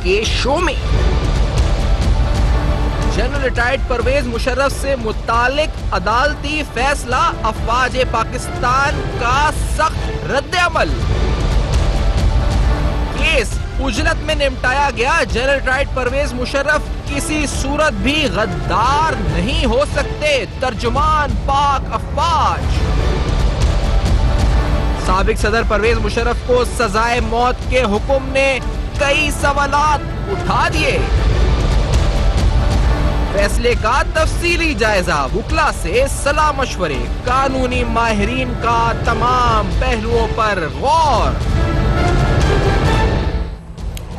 के शो में। General retired Parvez Musharraf से मुतालिक अदालती फैसला, अफवाज पाकिस्तान का सख्त रद्द-ए-अमल। केस उजलत में निपटाया गया। जनरल रिटायर्ड परवेज मुशर्रफ किसी सूरत भी गद्दार नहीं हो सकते, तर्जुमान पाक अफवाज। साबिक सदर परवेज मुशर्रफ को सजाए मौत के हुक्म ने कई सवालात उठा दिए। फैसले का तफसीली जायजा, वुकला से सलाह मशवरे, कानूनी माहिरीन का तमाम पहलुओं पर गौर।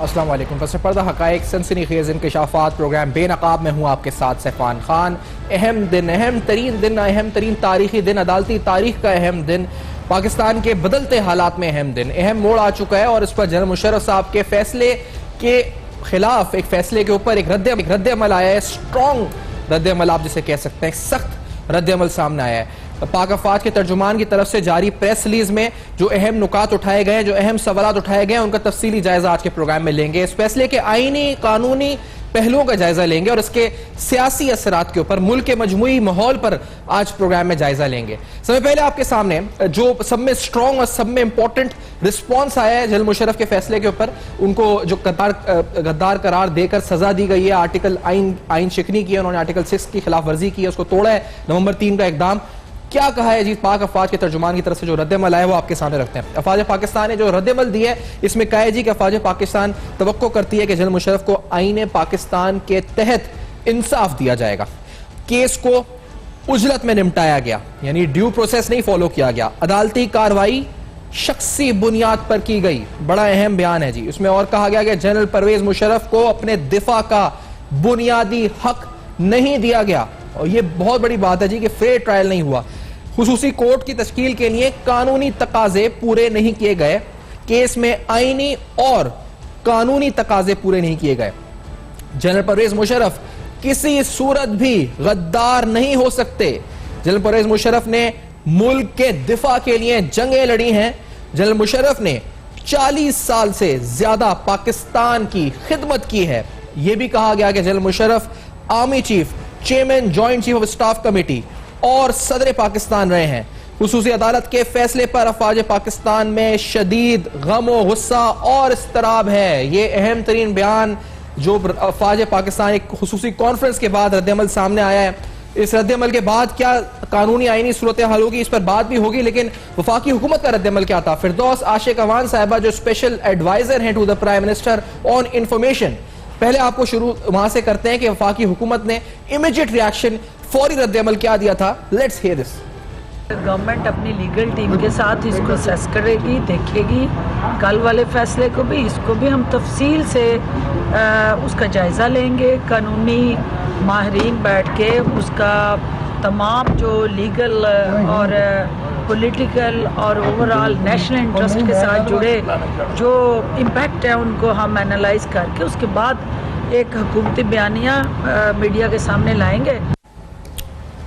अस्सलाम वालेकुम। पस पर्दा हकायक सनसनीखेज इंकशाफात प्रोग्राम बेनकाब में हूँ आपके साथ सैफान खान। अहम दिन, अहम तरीन तारीखी दिन, अदालती तारीख का अहम दिन, पाकिस्तान के बदलते हालात में अहम दिन, अहम मोड़ आ चुका है और इस पर जनरल मुशर्रफ साहब के फैसले के खिलाफ, एक फैसले के ऊपर एक रद्द अमल आया है। स्ट्रॉन्ग रद्द अमल आप जिसे कह सकते हैं, सख्त रद्द अमल सामने आया है। पाक अफवाज के तर्जुमान की तरफ से जारी प्रेस रिलीज में जो अहम नुकात उठाए गए, जो अहम सवाल उठाए गए, उनका तफसीली जायजा आज के प्रोग्राम में लेंगे। इस फैसले के आईनी कानूनी पहलुओं का जायजा लेंगे और इसके सियासी असरात के ऊपर, मुल्क के मजमूई माहौल पर आज प्रोग्राम में जायजा लेंगे। सबसे पहले आपके सामने जो सब में स्ट्रॉन्ग और सब में इंपॉर्टेंट रिस्पॉन्स आया है जनरल मुशर्रफ के फैसले के ऊपर, उनको जो गद्दार करार देकर सजा दी गई है, आर्टिकल आइन शिकनी की है, उन्होंने आर्टिकल 6 की खिलाफ वर्जी की है, उसको तोड़ा है, नवंबर 3 का इकदाम। क्या कहा है जी पाक अफवाज के तर्जुमान की तरफ से जो रद्द-ए-अमल आया है वो आपके सामने रखते हैं। अफवाज पाकिस्तान ने जो रद्द-ए-अमल दिया है इसमें कहा है जी कि अफवाज पाकिस्तान तवक्को करती है कि जनरल मुशर्रफ को आईन पाकिस्तान के तहत इंसाफ दिया जाएगा। केस को उजलत में निपटाया गया, यानी ड्यू प्रोसेस नहीं फॉलो किया गया, अदालती कार्रवाई शख्सी बुनियाद पर की गई। बड़ा अहम बयान है जी। उसमें और कहा गया कि जनरल परवेज मुशर्रफ को अपने दिफा का बुनियादी हक नहीं दिया गया और यह बहुत बड़ी बात है जी कि फेयर ट्रायल नहीं हुआ। खुसूसी कोर्ट की तश्कील के लिए कानूनी तकाजे पूरे नहीं किए गए, केस में आईनी और कानूनी तकाजे पूरे नहीं किए गए। जनरल परवेज मुशर्रफ किसी सूरत भी गद्दार नहीं हो सकते। जनरल परवेज मुशर्रफ ने मुल्क के दिफा के लिए जंगें लड़ी हैं। जनरल मुशर्रफ ने 40 साल से ज्यादा पाकिस्तान की खिदमत की है। यह भी कहा गया कि general Musharraf army chief, chairman joint chief of staff committee और सदर पाकिस्तान रहे हैं। खुसूसी अदालत के फैसले पर अफवाज पाकिस्तान में शदीद गम, गुस्सा और इस्तराब है। ये अहम तरीन बयान जो अफवाज पाकिस्तान एक खुसूसी कॉन्फ्रेंस के बाद रद्द-ए-अमल सामने आया है। इस रद्द-ए-अमल के बाद क्या कानूनी आईनी सूरत हाल होगी, इस पर बात भी होगी, लेकिन वफाकी हुकूमत का रद्द-ए-अमल क्या था। फिरदौस आशिक अवान साहिबा जो स्पेशल एडवाइजर हैं to the prime minister on information, पहले आपको शुरू वहां से करते हैं कि वफाकी हुकूमत ने इमीडिएट रिएक्शन, फौरी रद्द-ए-अमल क्या दिया था। Let's hear this. गवर्नमेंट अपनी लीगल टीम के साथ इसको असेस करेगी, देखेगी। कल वाले फैसले को भी, इसको भी हम तफसील से उसका जायज़ा लेंगे। कानूनी माहिरीन बैठ के उसका तमाम जो लीगल और पॉलिटिकल और ओवरऑल नेशनल इंटरेस्ट के साथ जुड़े जो इम्पैक्ट है उनको हम एनालाइज करके उसके बाद एक हुकूमती बयानिया मीडिया के सामने लाएंगे।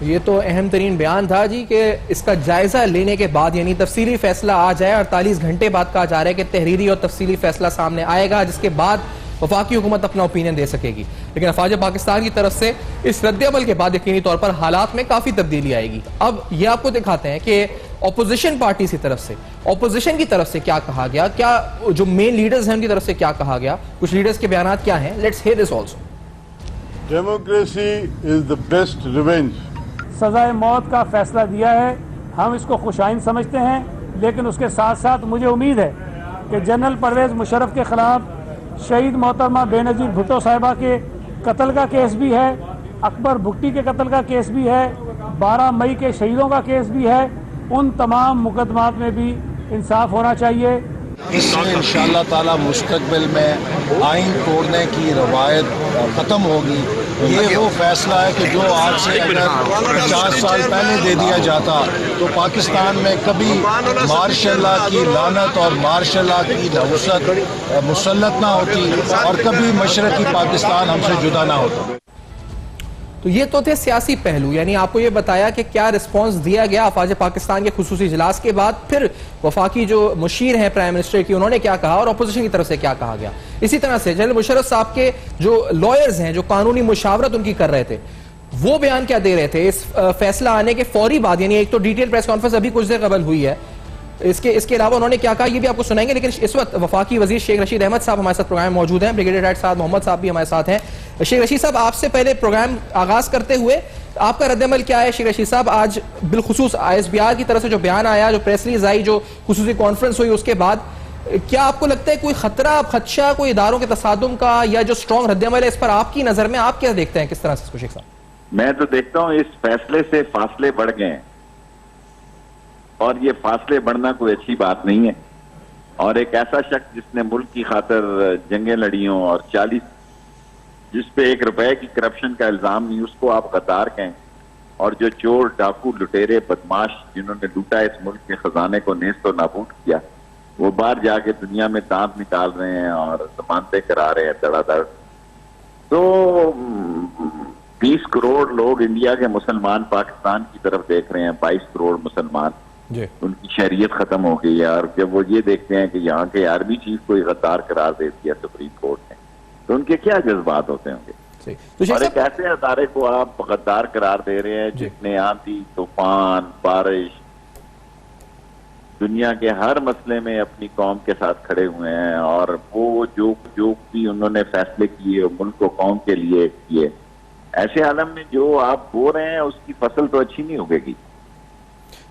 ये तो अहम तरीन बयान था जी कि इसका जायजा लेने के बाद, यानी तफसीली फैसला आ जाए। 48 घंटे बाद कहा जा रहा है कि तहरीरी और तफसीली फैसला सामने आएगा, जिसके बाद वफाकी हुकूमत अपना ओपिनियन दे सकेगी। लेकिन अफवाज पाकिस्तान की तरफ से इस रद्द-ए-अमल के बाद यकीनी तौर पर हालात में काफी तब्दीली आएगी। अब ये आपको दिखाते हैं कि ऑपोजिशन पार्टी की तरफ से, ऑपोजिशन की तरफ से क्या कहा गया, क्या जो मेन लीडर्स हैं उनकी तरफ से क्या कहा गया, कुछ लीडर्स के बयान क्या हैं। Let's hear this also. Democracy is the best revenge. सजाए मौत का फैसला दिया है, हम इसको खुशाइन समझते हैं, लेकिन उसके साथ साथ मुझे उम्मीद है कि जनरल परवेज मुशर्रफ के खिलाफ शहीद मोहतरमा बेनज़ीर भुट्टो साहिबा के कत्ल का केस भी है, अकबर भुट्टी के कत्ल का केस भी है, 12 मई के शहीदों का केस भी है। उन तमाम मुकदमात में भी इंसाफ होना चाहिए। इससे इंशाअल्लाह ताला मुस्तकबिल में आइन तोड़ने की रवायत ख़त्म होगी। ये वो फैसला है कि जो आज से अगर 50 साल पहले दे दिया जाता तो पाकिस्तान में कभी मार्शल लॉ की लानत और मार्शल लॉ की नहुसत मुसल्लत ना होती और कभी मशरक़ी पाकिस्तान हमसे जुदा ना होता। तो ये तो थे सियासी पहलू, यानी आपको ये बताया कि क्या रिस्पांस दिया गया अफवाज पाकिस्तान के खुसूसी इजलास के बाद, फिर वफाकी जो मुशीर हैं प्राइम मिनिस्टर की उन्होंने क्या कहा और अपोजिशन की तरफ से क्या कहा गया। इसी तरह से जनरल मुशर्रफ साहब के जो लॉयर्स हैं, जो कानूनी मुशावरत उनकी कर रहे थे, वो बयान क्या दे रहे थे इस फैसला आने के फौरी बाद, यानी एक तो डिटेल प्रेस कॉन्फ्रेंस अभी कुछ देर कबल हुई है, इसके अलावा उन्होंने क्या कहा ये भी आपको सुनाएंगे। लेकिन इस वक्त वफाकी वजीर शेख रशीद अहमद साहब हमारे साथ प्रोग्राम में मौजूद हैं, ब्रिगेडियर हेड साहब मोहम्मद साहब भी हमारे साथ हैं। शेख रशीद साहब, आपसे पहले प्रोग्राम आगाज करते हुए आपका रद्दमल क्या है? शेख रशीद साहब, आज बिलखुसूस ISBR की तरफ से जो बयान आया, जो प्रेस रिलीज आई, जो खुसूसी कॉन्फ्रेंस हुई, उसके बाद क्या आपको लगता है कोई खतरा, खदशा कोई इदारों के तसादुम का, या जो स्ट्रॉन्ग रद्दमल है इस पर आपकी नजर में आप क्या देखते हैं, किस तरह से? शेख साहब, मैं तो देखता हूं इस फैसले से फासले बढ़ गए हैं और ये फासले बढ़ना कोई अच्छी बात नहीं है। और एक ऐसा शख्स जिसने मुल्क की खातिर जंगें लड़ी हों और 40 जिस पे 1 रुपए की करप्शन का इल्जाम नहीं, उसको आप गद्दार कहें। और जो चोर, डाकू, लुटेरे, बदमाश जिन्होंने लूटा इस मुल्क के खजाने को, नेस्त और नाबूद किया, वो बाहर जाके दुनिया में दांत निकाल रहे हैं और जमानतें करा रहे हैं धड़ाधड़। तो 20 करोड़ लोग इंडिया के मुसलमान पाकिस्तान की तरफ देख रहे हैं, 22 करोड़ मुसलमान, उनकी शरीयत खत्म हो गई है। और जब वो ये देखते हैं कि यहाँ के आर्मी चीफ को गद्दार करार दे दिया सुप्रीम कोर्ट ने, तो उनके क्या जज्बात होते होंगे। और एक ऐसे अदारे को आप गद्दार करार दे रहे हैं जिसने आंधी, तूफान, बारिश, दुनिया के हर मसले में अपनी कौम के साथ खड़े हुए हैं, और वो जो भी उन्होंने फैसले किए मुल्क को कौम के लिए किए, ऐसे आलम में जो आप बो रहे हैं उसकी फसल तो अच्छी नहीं उगेगी।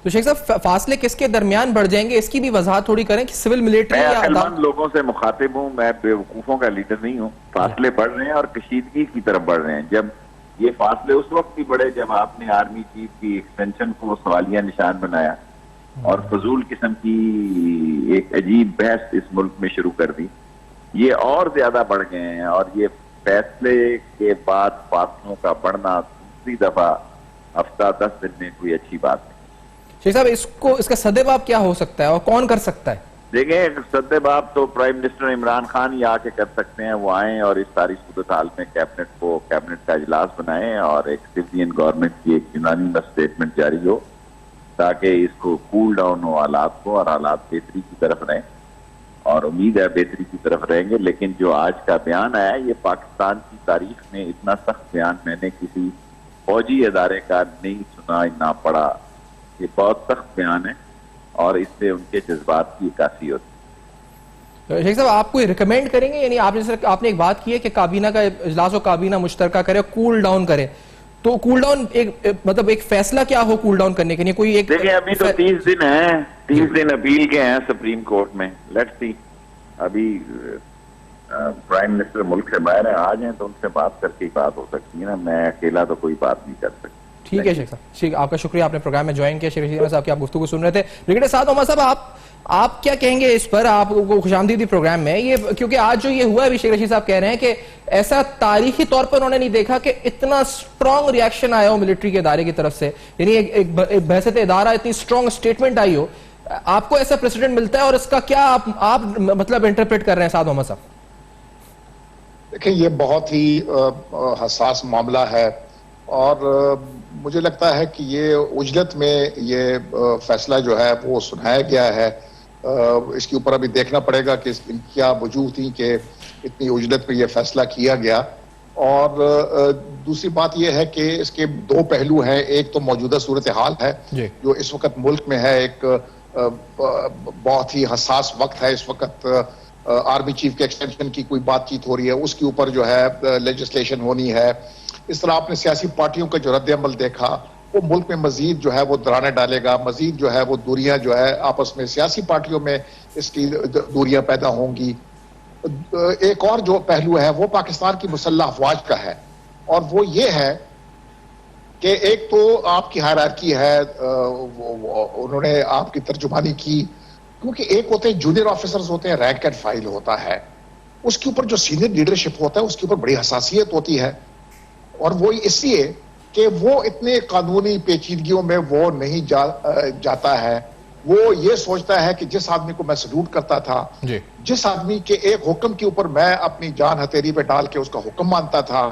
तो शेख साहब, फासले किसके दरमियान बढ़ जाएंगे, इसकी भी वजाहत थोड़ी करें कि सिविल मिलिट्री मैं अक्लमंद लोगों से मुखातिब हूँ, मैं बेवकूफों का लीडर नहीं हूँ। फासले बढ़ रहे हैं और कशीदगी की तरफ बढ़ रहे हैं। जब ये फासले उस वक्त भी बढ़े जब आपने आर्मी चीफ की एक्सटेंशन को सवालिया निशान बनाया और फजूल किस्म की एक अजीब बहस इस मुल्क में शुरू कर दी। ये और ज्यादा बढ़ गए हैं और ये फैसले के बाद फासलों का बढ़ना दूसरी दफा हफ्ता 10 दिन में कोई अच्छी बात नहीं। शेख साहब, इसका सद्देबाब क्या हो सकता है और कौन कर सकता है? देखिए, सद्देबाब तो प्राइम मिनिस्टर इमरान खान ही आके कर सकते हैं। वो आए और इस सारी सूरत हाल में कैबिनेट का इजलास बनाएं और एक सिविलियन गवर्नमेंट की एक यूनानिमस स्टेटमेंट जारी हो ताकि इसको कूल डाउन हो हालात को, और हालात बेहतरी की तरफ रहें। और उम्मीद है बेहतरी की तरफ रहेंगे। लेकिन जो आज का बयान आया, ये पाकिस्तान की तारीख में इतना सख्त बयान मैंने किसी फौजी अदारे का नहीं सुना, ना पढ़ा। ये बहुत सख्त बयान है और इससे उनके जज्बात की अक्कासी होती है। शेख साहब, आप कोई रिकमेंड करेंगे, यानी आपने एक बात की है कि काबीना का इजलास हो, काबीना मुश्तरका करे, कूल डाउन करे, तो कूल डाउन एक फैसला क्या हो कूल डाउन करने के लिए? कोई एक देखिए, अभी तो 30 दिन है, 30 दिन अपील के हैं सुप्रीम कोर्ट में। लेट्स सी, अभी प्राइम मिनिस्टर मुल्क से बाहर है, आ जाए तो उनसे बात करके ही बात हो सकती है ना। मैं अकेला तो कोई बात नहीं कर सकता। ठीक है शेख साहब, ठीक, आपका शुक्रिया, आपने प्रोग्राम में ज्वाइन किया। शेख रशीद साहब की आप गुफ्तगू सुन रहे थे। ब्रिगेडियर साहब मोहम्मद साहब, आप क्या कहेंगे इस पर? आपको खुशामदीदी प्रोग्राम में ये, क्योंकि आज जो ये हुआ है, शेख रशीद साहब कह रहे हैं कि ऐसा तारीखी तौर पर उन्होंने नहीं देखा कि इतना स्ट्रॉन्ग रिएक्शन आया हो मिलिट्री के इदारे की तरफ से, यानी एक बहसत इदारा इतनी स्ट्रॉन्ग स्टेटमेंट आई हो। आपको ऐसा प्रेसिडेंट मिलता है और इसका क्या आप मतलब इंटरप्रेट कर रहे हैं साहब मोहम्मद साहब? देखिए, ये बहुत ही हसास मामला है और मुझे लगता है कि ये उजलत में ये फैसला जो है वो सुनाया गया है। इसके ऊपर अभी देखना पड़ेगा कि क्या वजूह थी कि इतनी उजलत में ये फैसला किया गया। और दूसरी बात यह है कि इसके 2 पहलू हैं। एक तो मौजूदा सूरत हाल है जो इस वक्त मुल्क में है, एक बहुत ही हसास वक्त है इस वक्त। आर्मी चीफ के एक्सटेंशन की कोई बातचीत हो रही है, उसके ऊपर जो है लेजिस्लेशन होनी है। इस तरह आपने सियासी पार्टियों का जो रद्द-ए-अमल देखा, वो मुल्क में मजीद जो है वो दराने डालेगा, मजीद जो है वो दूरियां जो है आपस में सियासी पार्टियों में इसकी दूरियां पैदा होंगी। एक और जो पहलू है वो पाकिस्तान की मुसल्लह अफवाज का है, और वो ये है कि एक तो आपकी हायरार्की है, उन्होंने आपकी तर्जुमानी की, क्योंकि एक होते हैं जूनियर ऑफिसर्स होते हैं, रैंक एंड फाइल होता है, उसके ऊपर जो सीनियर लीडरशिप होता है उसके ऊपर बड़ी हसासियत होती है। और वो इसलिए कि वो इतने कानूनी पेचीदगियों में वो नहीं जाता है। वो ये सोचता है कि जिस आदमी को मैं सल्यूट करता था, जिस आदमी के एक हुक्म के ऊपर मैं अपनी जान हथेली पे डाल के उसका हुक्म मानता था,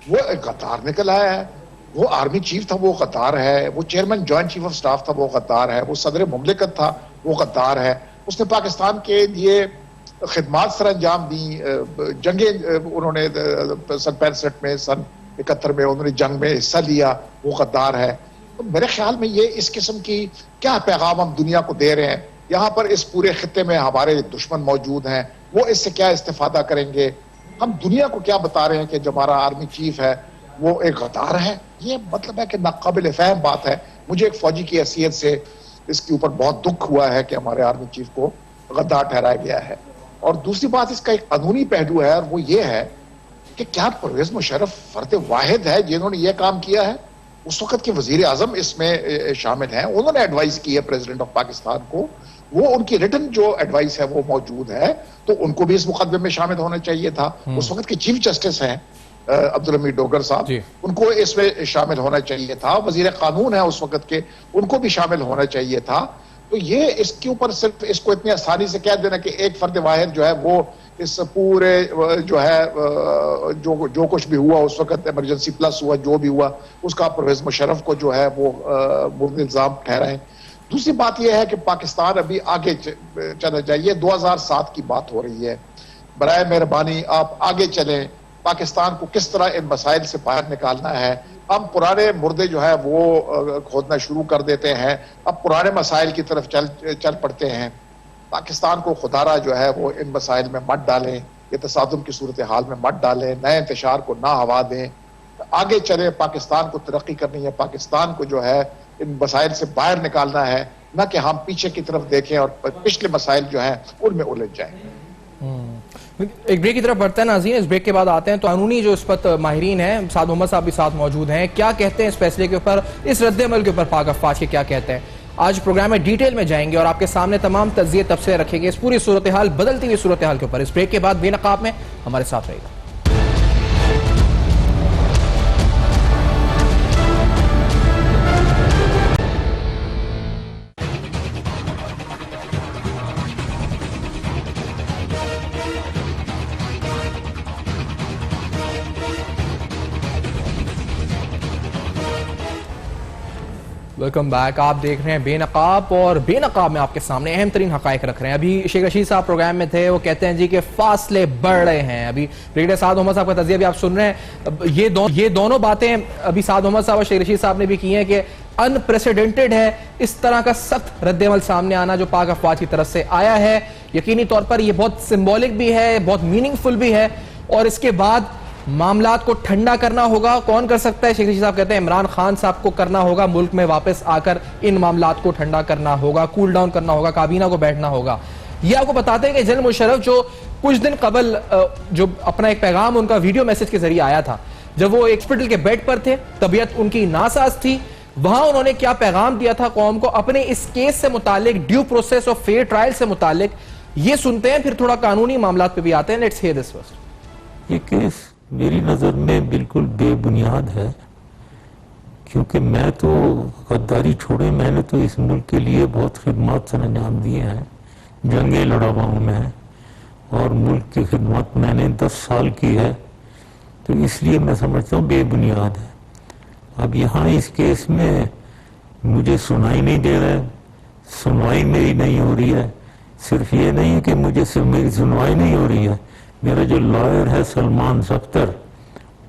वो एक गद्दार निकल आया है। वो आर्मी चीफ था, वो गद्दार है। वो chairman joint chief of staff था, वो गद्दार है। वो सदर मुमलिकत था, वो गद्दार है। उसने पाकिस्तान के लिए खिदमात सर अंजाम दी, जंगें उन्होंने सन 65 में, सन 71 में उन्होंने जंग में हिस्सा लिया, वो गद्दार है। तो मेरे ख्याल में ये इस किस्म की क्या पैगाम हम दुनिया को दे रहे हैं? यहाँ पर इस पूरे खित्ते में हमारे दुश्मन मौजूद हैं, वो इससे क्या इस्तेफादा करेंगे? हम दुनिया को क्या बता रहे हैं कि जो हमारा आर्मी चीफ है वो एक गद्दार है? ये मतलब है कि नाकाबिल फहम बात है। मुझे एक फौजी की हैसियत से इसके ऊपर बहुत दुख हुआ है कि हमारे आर्मी चीफ को गद्दार ठहराया गया है। और दूसरी बात, इसका एक कानूनी पहलू है, और वो ये है कि क्या परवेज मुशर्रफ फर्द वाहिद है जिन्होंने ये काम किया है? उस वक्त के वजीर आजम इसमें शामिल हैं, उन्होंने एडवाइस की है प्रेसिडेंट ऑफ पाकिस्तान को, वो उनकी रिटन जो एडवाइस है वो मौजूद है, तो उनको भी इस मुकदमे में शामिल होना चाहिए था। उस वक्त के चीफ जस्टिस हैं अब्दुल हमीद डोगर साहब, उनको इसमें शामिल होना चाहिए था। वजीर कानून है उस वक्त के, उनको भी शामिल होना चाहिए था। तो ये इसके ऊपर सिर्फ इसको इतनी आसानी से कह देना कि एक फर्द वाहिद जो है वो इस पूरे जो है जो कुछ भी हुआ उस वक्त इमरजेंसी प्लस हुआ, जो भी हुआ उसका परवेज मुशर्रफ को जो है वो मुर्द इल्जाम ठहराएं। दूसरी बात यह है कि पाकिस्तान अभी आगे चला जाइए। 2007 की बात हो रही है, बराए मेहरबानी आप आगे चलें। पाकिस्तान को किस तरह इन मसाइल से बाहर निकालना है? हम पुराने मुर्दे जो है वो खोदना शुरू कर देते हैं, अब पुराने मसाइल की तरफ चल पड़ते हैं। पाकिस्तान को खुदारा जो है वो इन मसाइल में मत डालें, ये तसादुम की सूरत हाल में मत डालें, नए इंतशार को ना हवा दें, आगे चले। पाकिस्तान को तरक्की करनी है, पाकिस्तान को जो है इन मसाइल से बाहर निकालना है, ना कि हम पीछे की तरफ देखें और पिछले मसाइल जो हैं उनमें उलझ जाएं। एक ब्रेक की तरफ बढ़ते हैं नाज़रीन, इस ब्रेक के बाद आते हैं तो कानूनी जो इस पर माहिरीन हैं, साद मोहम्मद साहब भी साथ मौजूद हैं, क्या कहते हैं इस फैसले के ऊपर, इस रद्द-ए-अमल के ऊपर पाक अफवाज के क्या कहते हैं। आज प्रोग्राम में डिटेल में जाएंगे और आपके सामने तमाम तज्जिए तबसरे रखेंगे इस पूरी सूरत हाल, बदलती हुई सूरत हाल के ऊपर। इस ब्रेक के बाद बेनकाब में हमारे साथ रहेगा। Welcome back. आप देख रहे हैं बेनकाब, और बेनकाब में आपके सामने अहम तरीन हकायक रख रहे हैं। अभी शेख रशीद साहब प्रोग्राम में थे, वो कहते हैं जी कि फासले बढ़ रहे हैं। अभी ब्रिगेडियर साद मोहम्मद साहब का तज़िया भी आप सुन रहे हैं। ये दोनों बातें अभी साद मोहम्मद साहब और शेख रशीद साहब ने भी की हैं कि अनप्रेसिडेंटेड है इस तरह का सख्त रद्द-ए-अमल सामने आना जो पाक अफवाज की तरफ से आया है। यकीनी तौर पर यह बहुत सिंबॉलिक भी है, बहुत मीनिंगफुल भी है, और इसके बाद मामलात को ठंडा करना होगा। कौन कर सकता है? शेख रशीद साहब कहते हैं इमरान खान साहब को करना होगा, मुल्क में वापस आकर इन मामलात को ठंडा करना होगा, कूल डाउन करना होगा, काबीना को बैठना होगा। ये आपको बताते हैं कि जनरल मुशर्रफ जो कुछ दिन कबल जो अपना एक पैगाम उनका वीडियो मैसेज के जरिए आया था, जब वो हॉस्पिटल के बेड पर थे, तबीयत उनकी नासाज थी, वहां उन्होंने क्या पैगाम दिया था कौम को अपने इस केस से मुतालिक, due process of fair trial से मुतालिक। ये सुनते हैं, फिर थोड़ा कानूनी मामलात पे भी आते हैं। Let's hear this first. ये केस मेरी नज़र में बिल्कुल बेबुनियाद है, क्योंकि मैं तो गद्दारी छोड़े, मैंने तो इस मुल्क के लिए बहुत खिदमत सर अंजाम दिए हैं, जंगें लड़ा हुआ हूँ मैं, और मुल्क की खिदमत मैंने 10 साल की है, तो इसलिए मैं समझता हूँ बेबुनियाद है। अब यहाँ इस केस में मुझे सुनाई नहीं दे रहा है, सुनवाई मेरी नहीं हो रही है। सिर्फ ये नहीं है कि मुझे सिर्फ मेरी सुनवाई नहीं हो रही है, मेरा जो लॉयर है सलमान सख्तर,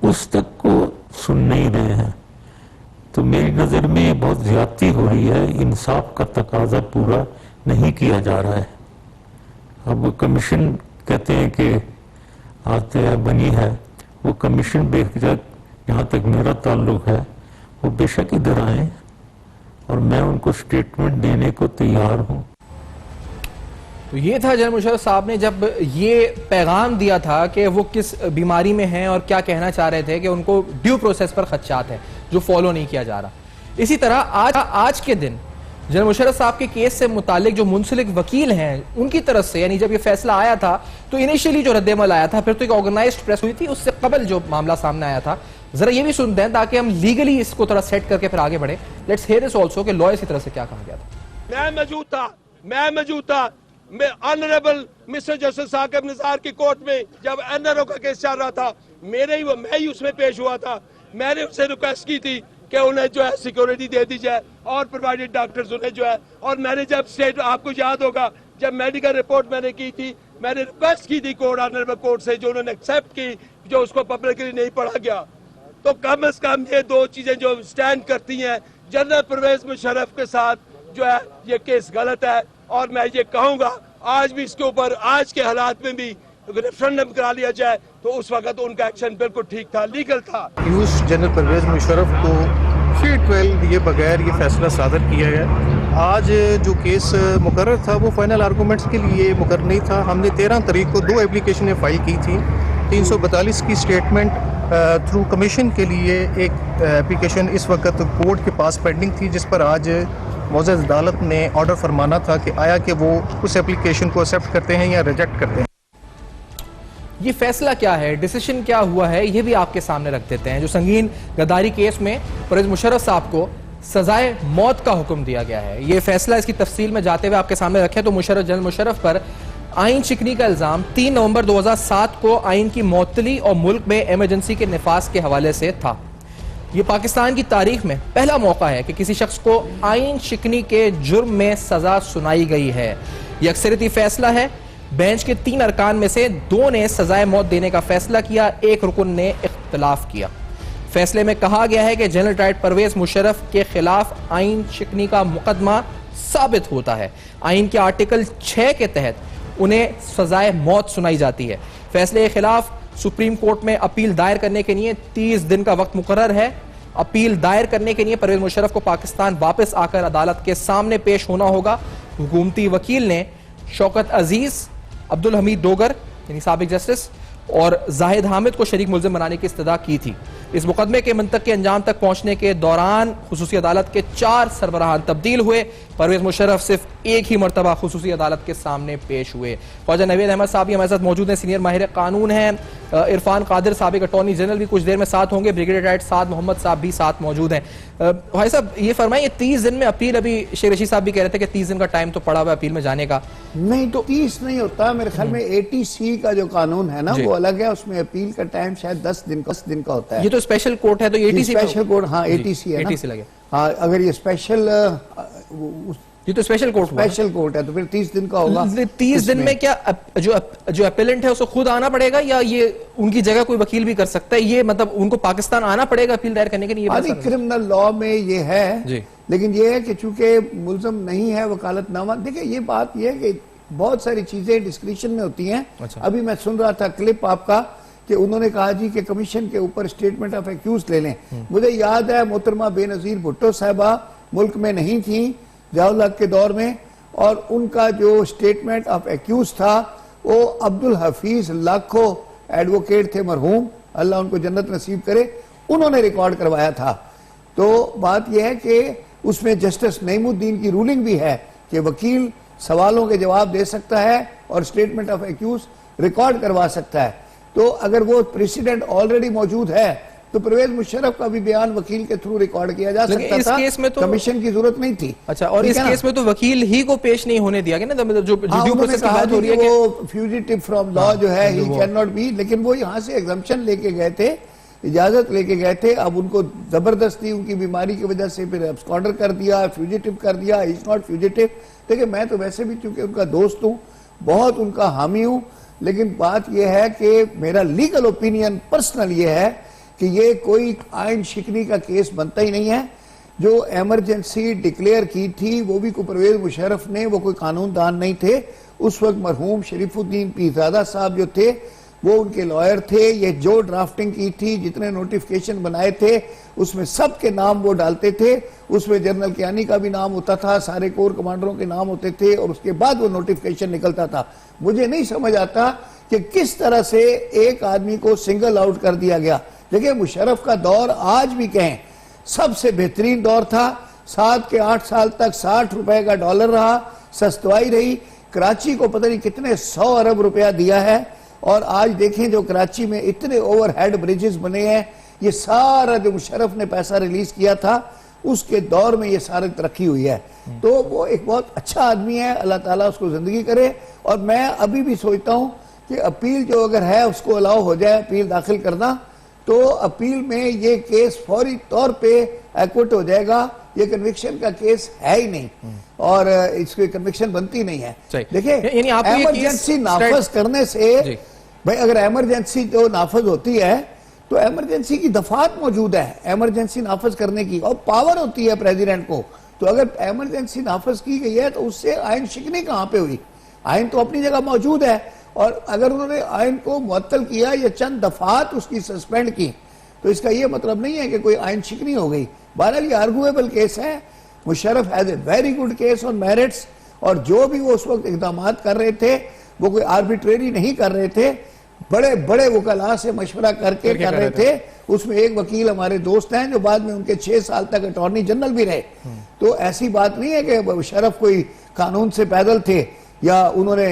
उस तक को सुन नहीं रहे हैं। तो मेरी नज़र में ये बहुत ज्यादती हो रही है, इंसाफ का तकाजा पूरा नहीं किया जा रहा है। अब कमीशन कहते हैं कि आते हैं बनी है, वो कमीशन बेशक, जहाँ तक मेरा ताल्लुक है, वो बेशक इधर आए और मैं उनको स्टेटमेंट देने को तैयार हूँ। तो ये था जनरल मुशर्रफ साहब ने जब ये पैगाम दिया था कि वो किस बीमारी में हैं और क्या कहना चाह रहे थे कि उनको ड्यू प्रोसेस पर खदशात है जो फॉलो नहीं किया जा रहा। इसी तरह आज के दिन जनरल मुशर्रफ साहब के केस से मुतालिक जो मुंसलिक वकील हैं उनकी तरफ से, यानी जब ये फैसला आया था तो इनिशियली जो रद्द-ए-अमल आया था, फिर तो एक ऑर्गेनाइज्ड प्रेस हुई थी, उससे कबल जो मामला सामने आया था, जरा ये भी सुनते हैं ताकि हम लीगली इसको थोड़ा सेट करके फिर आगे बढ़े। लेट्स हियर दिस आल्सो कि लॉयर्स की तरफ से क्या कहा गया था। मैं मौजूद था मैं honourable mister justice Saqib Nisar की कोर्ट में जब एनआरओ का केस चल रहा था, मैं ही उसमें पेश हुआ था। मैंने उससे रिक्वेस्ट की थी कि उन्हें जो है सिक्योरिटी दे दी जाए और प्रोवाइडेड डॉक्टर्स उन्हें जो है, और मैंने जब स्टेट, आपको याद होगा जब मेडिकल रिपोर्ट मैंने की थी, मैंने रिक्वेस्ट की थी कोर्ट ऑनरेबल कोर्ट से, जो उन्होंने एक्सेप्ट की, जो उसको पब्लिकली नहीं पढ़ा गया। तो कम से कम ये दो चीजें जो स्टैंड करती हैं, जनरल परवेज मुशर्रफ के साथ जो है ये केस गलत है, और मैं ये कहूंगा आज भी इसके ऊपर आज के हालात में भी रेफरेंडम करा लिया जाए तो उस वक्त उनका एक्शन बिल्कुल ठीक था, लीगल था। जनरल परवेज मुशर्रफ को 312 दिए बगैर ये फैसला सादर किया गया। आज जो केस मुकर्रर था वो फाइनल आर्गूमेंट्स के लिए मुकर्रर नहीं था। हमने 13 तारीख को 2 एप्लीकेशनें फाइल की थी। 342 की स्टेटमेंट थ्रू कमीशन के लिए एक एप्लीकेशन इस वक्त कोर्ट के पास पेंडिंग थी, जिस पर आज मोअज़्ज़ज़ अदालत ने ऑर्डर फरमाना था कि आया कि वो उस एप्लीकेशन को एक्सेप्ट करते हैं या रिजेक्ट करते हैं। ये फैसला क्या है, डिसीजन क्या हुआ है, ये भी आपके सामने रख देते हैं। जो संगीन गद्दारी केस में परवेज मुशर्रफ साहब को सजाए मौत का हुक्म दिया गया है, ये फैसला इसकी तफसील में जाते हुए आपके सामने रखें तो जनरल मुशर्रफ पर आइन शिकनी का इल्जाम 3 नवंबर 2007 को आइन की मुअत्तली और मुल्क में इमरजेंसी के निफाज के हवाले से था। ये पाकिस्तान की तारीख में पहला मौका है कि किसी शख्स को आइन शिकनी के जुर्म में सजा सुनाई गई है। यह अक्सरियती फैसला है। बेंच के 3 अरकान में से 2 ने सजाए मौत देने का फैसला किया, 1 रुकन ने इख्तिलाफ किया। फैसले में कहा गया है कि जनरल डायरेक्टर परवेज मुशर्रफ के खिलाफ आइन शिकनी का मुकदमा साबित होता है। आइन के आर्टिकल 6 के तहत उन्हें सजाए मौत सुनाई जाती है। फैसले के खिलाफ सुप्रीम कोर्ट में अपील दायर करने के लिए 30 दिन का वक्त मुकर्रर है। अपील दायर करने के लिए परवेज मुशर्रफ को पाकिस्तान वापस आकर अदालत के सामने पेश होना होगा। हुकूमती वकील ने शौकत अजीज, अब्दुल हमीद डोगर यानी साबिक जस्टिस और जाहिद हामिद को शरीक मुल्जिम बनाने की इस्तदा की थी। इस मुकदमे के मंतक के अंजाम तक पहुंचने के दौरान खुसूसी अदालत के 4 सरबराहान तब्दील हुए। परवेज मुशर्रफ सिर्फ एक ही मरतबा खुसूसी अदालत के सामने पेश हुए। ख्वाजा नवीद अहमद साहब भी हमारे साथ मौजूद हैं, सीनियर माहिर कानून हैं। इरफान कादिर साबिक अटॉर्नी जनरल भी कुछ देर में साथ होंगे। ब्रिगेडियर राइट साद मोहम्मद साहब भी साथ मौजूद हैं। भाई साहब ये फरमाइए, 30 दिन में अपील, अभी शेख रशीद साहब भी कह रहे थे कि 30 दिन का टाइम तो पड़ा हुआ है अपील में जाने का। नहीं तो 30 नहीं होता, मेरे ख्याल में 80C का जो कानून है ना वो अलग है, उसमें अपील का टाइम शायद 10 दिन का होता है। ये तो स्पेशल कोर्ट है तो 80C स्पेशल कोर्ट, हाँ 80C है 80C लगे। हाँ अगर ये स्पेशल ये तो स्पेशल कोर्ट है तो फिर 30 दिन का होगा। 30 दिन में क्या जो अपेलेंट है उसको खुद आना पड़ेगा या ये उनकी जगह कोई वकील भी कर सकता है? ये मतलब उनको पाकिस्तान आना पड़ेगा अपील दायर करने के लिए? क्रिमिनल लॉ में ये है, लेकिन ये है कि चूंकि मुल्ज़म नहीं है वकालतनामा, देखिए ये बात ये है कि बहुत सारी चीजें डिस्क्रिप्शन में होती हैं। अच्छा। अभी मैं सुन रहा था क्लिप आपका कि उन्होंने कहा जी कि कमीशन के ऊपर स्टेटमेंट ऑफ एक्यूज ले लें। मुझे याद है मोहतरमा बेनजीर भुट्टो साहबा मुल्क में नहीं थी ज़ियाउल हक के दौर में, और उनका जो स्टेटमेंट ऑफ एक्यूज था वो अब्दुल हफीज लाखो एडवोकेट थे मरहूम, अल्लाह उनको जन्नत नसीब करे, उन्होंने रिकॉर्ड करवाया था। तो बात यह है कि उसमें जस्टिस नईमुद्दीन की रूलिंग भी है कि वकील सवालों के जवाब दे सकता है और स्टेटमेंट ऑफ एक्यूज रिकॉर्ड करवा सकता है। तो अगर वो प्रेसिडेंट ऑलरेडी मौजूद है तो परवेज मुशर्रफ का भी बयान वकील के थ्रू रिकॉर्ड किया जा सकता था। केस में तो कमीशन की जरूरत नहीं थी। अच्छा, और इस केस में तो वकील ही को पेश नहीं होने दिया गया ना, जो ड्यू प्रोसेस की बात हो रही है कि वो फ्यूजिटिव फ्रॉम लॉ जो है ही कैन नॉट बी, लेकिन वो यहाँ से एग्जम्पशन लेके गए थे, इजाजत लेके गए थे। अब उनको जबरदस्ती उनकी बीमारी की वजह से फिर एब्सकॉन्डर कर दिया, फ्यूजिटिव कर दिया। Is not fugitive. देखिए मैं तो वैसे भी चूंकि उनका दोस्त हूँ, बहुत उनका हामी हूँ, लेकिन बात यह है कि मेरा लीगल ओपिनियन पर्सनल ये है कि ये कोई आइन शिकनी का केस बनता ही नहीं है। जो एमरजेंसी डिक्लेयर की थी वो भी कोई परवेज मुशर्रफ ने, वो कोई कानूनदान नहीं थे। उस वक्त मरहूम शरीफुद्दीन पीरजादा साहब जो थे वो उनके लॉयर थे। ये जो ड्राफ्टिंग की थी, जितने नोटिफिकेशन बनाए थे, उसमें सबके नाम वो डालते थे। उसमें जनरल कियानी का भी नाम होता था, सारे कोर कमांडरों के नाम होते थे, और उसके बाद वो नोटिफिकेशन निकलता था। मुझे नहीं समझ आता कि किस तरह से एक आदमी को सिंगल आउट कर दिया गया। देखिए मुशर्रफ का दौर आज भी कहें सबसे बेहतरीन दौर था। 7 के 8 साल तक 60 रुपए का डॉलर रहा, सस्तवाई रही। कराची को पता नहीं कितने 100 अरब रुपया दिया है, और आज देखें जो कराची में इतने ओवरहेड ब्रिजेस बने हैं, ये सारा जो मुशर्रफ ने पैसा रिलीज किया था उसके दौर में ये सारी तरक्की हुई है। तो वो एक बहुत अच्छा आदमी है, अल्लाह ताला उसको जिंदगी करे। और मैं अभी भी सोचता हूं कि अपील जो अगर है उसको अलाउ हो जाए अपील दाखिल करना, तो अपील में ये केस फौरी तौर पे एक्विट हो जाएगा। ये कन्विक्शन का केस है ही नहीं और इसकी कन्विक्शन बनती नहीं है। देखिए, इमरजेंसी नाफज करने से, भाई अगर इमरजेंसी जो नाफज होती है तो इमरजेंसी की दफात मौजूद है इमरजेंसी नाफज करने की, और पावर होती है प्रेसिडेंट को। तो अगर इमरजेंसी नाफज की गई है तो उससे आइन शिकनी कहां पे हुई? आइन तो अपनी जगह मौजूद है, और अगर उन्होंने आइन को मुअत्तल किया या चंद दफात उसकी सस्पेंड की, तो इसका यह मतलब नहीं है कि कोई आइन शिकनी हो गई। बहरहाल ये आर्गुएबल केस है। Musharraf has a very good case on merits, और जो भी वो उस वक्त इकदाम कर रहे थे वो कोई आर्बिट्रेरी नहीं कर रहे थे, बड़े बड़े वकला से मशवरा करके कर रहे थे। उसमें एक वकील हमारे दोस्त हैं जो बाद में उनके 6 साल तक अटॉर्नी जनरल भी रहे। तो ऐसी बात नहीं है कि मुशर्रफ कोई कानून से पैदल थे या उन्होंने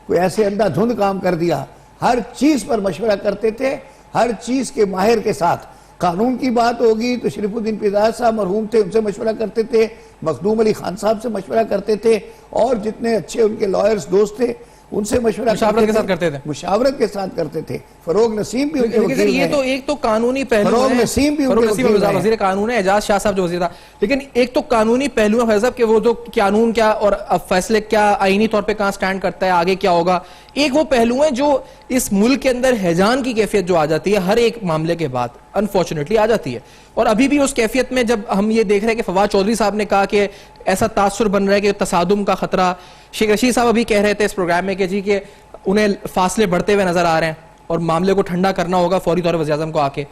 कोई ऐसे अंधाधुंध काम कर दिया। हर चीज पर मशवरा करते थे, हर चीज के माहिर के साथ। कानून की बात होगी तो शरीफुद्दीन पिजाज साहब मरहूम थे, उनसे मशवरा करते थे, मखदूम अली खान साहब से मशवरा करते थे, और जितने अच्छे उनके लॉयर्स दोस्त थे उनसे मशवरा मुशावरत के साथ करते थे। मुशावरत के साथ करते थे। फरोग नसीम भी उनके वकील ये तो एक तो कानूनी पहलू फरोग नसीम भी वजीर कानून है, एजाज शाह साहब जो वजीर था, लेकिन एक तो कानूनी पहलू है साहब कि वो जो कानून क्या और अब फैसले क्या आईनी तौर पे कहां स्टैंड करता है, आगे क्या होगा। एक वो पहलू है जो इस मुल्क के अंदर हैजान की कैफियत जो आ जाती है हर एक मामले के बाद, अनफॉर्चुनेटली आ जाती है। और अभी भी उस कैफियत में जब हम ये देख रहे हैं कि फवाद चौधरी साहब ने कहा कि ऐसा तासुर बन रहा है कि तसादुम का खतरा, शेख रशीद साहब अभी कह रहे थे इस प्रोग्राम में कि जी कि उन्हें फासले बढ़ते हुए नजर आ रहे हैं और मामले को ठंडा करना होगा फौरी तौर पर वज़ीर आज़म को आके।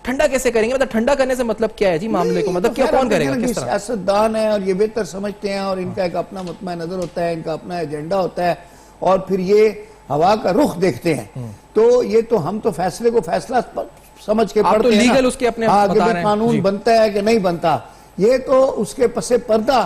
ठंडा कैसे करेंगे? मतलब ठंडा करने से मतलब क्या है जी मामले को, मतलब क्या कौन करेगा? किस तरह? सियासतदान है और ये बेहतर समझते हैं और इनका एक अपना मुतमा नजर होता है, इनका अपना एजेंडा होता है, और फिर ये हवा का रुख देखते हैं। तो ये तो हम तो फैसले को फैसला समझ के पढ़ते हैं, लीगल उसके अपने कानून बनता है कि नहीं बनता। ये तो उसके पसे पर्दा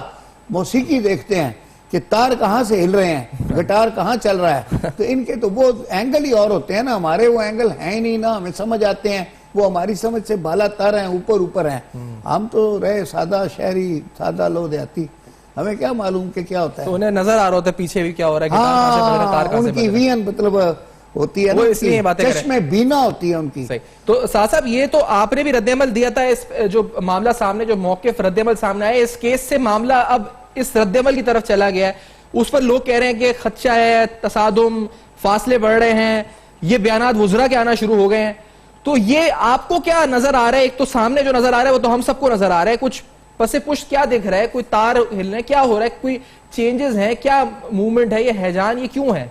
मौसीकी देखते हैं कि तार कहां से हिल रहे हैं, गिटार कहां चल रहा है। तो इनके तो वो एंगल ही और होते हैं ना, हमारे वो एंगल है ही नहीं ना, हमें समझ आते हैं, वो हमारी समझ से बाला तार हैं, ऊपर ऊपर हैं। हम तो रहे सादा शहरी, सादा लो देहाती, हमें क्या मालूम कि क्या होता है। तो उन्हें नजर आ रहा होता है पीछे भी क्या हो रहा है, हाँ, उनकी विजन मतलब होती है वो, इसलिए बातें चश्मे बीना होती है उनकी। सही। तो साहब ये तो आपने भी रद्देअमल दिया था, इस जो मामला सामने, जो मौके रद्देअमल सामने आया, इस केस से मामला अब इस रद्देअमल की तरफ चला गया है। उस पर लोग कह रहे हैं कि खदशा है, तसादुम, फासले बढ़ रहे हैं, ये बयानात वुज़रा के आना शुरू हो गए हैं। तो ये आपको क्या नजर आ रहा है? एक तो सामने जो नजर आ रहा है वो तो हम सबको नजर आ रहा है, कुछ पसे पुष्ट क्या दिख रहा है? कोई तार हिल रहे हैं, क्या हो रहा है? कोई चेंजेस हैं, क्या मूवमेंट है? ये हैजान ये क्यों है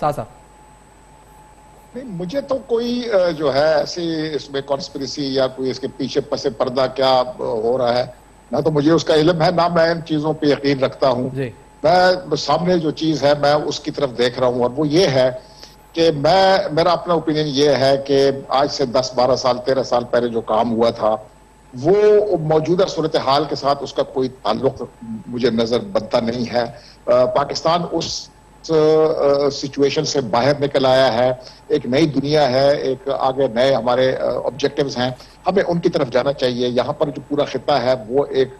साहब? नहीं, मुझे तो कोई जो है ऐसी इसमें कॉन्स्पिरेसी या कोई इसके पीछे पसे पर्दा क्या हो रहा है, ना तो मुझे उसका इल्म है, ना मैं इन चीजों पे यकीन रखता हूँ। मैं सामने जो चीज है मैं उसकी तरफ देख रहा हूँ, और वो ये है कि मेरा अपना ओपिनियन ये है कि आज से 10, 12 साल, 13 साल पहले जो काम हुआ था वो मौजूदा सूरत हाल के साथ उसका कोई ताल्लुक मुझे नजर बनता नहीं है। पाकिस्तान उस सिचुएशन से बाहर निकल आया है, एक नई दुनिया है, एक आगे नए हमारे ऑब्जेक्टिव्स हैं, हमें उनकी तरफ जाना चाहिए। यहाँ पर जो पूरा खिता है वो एक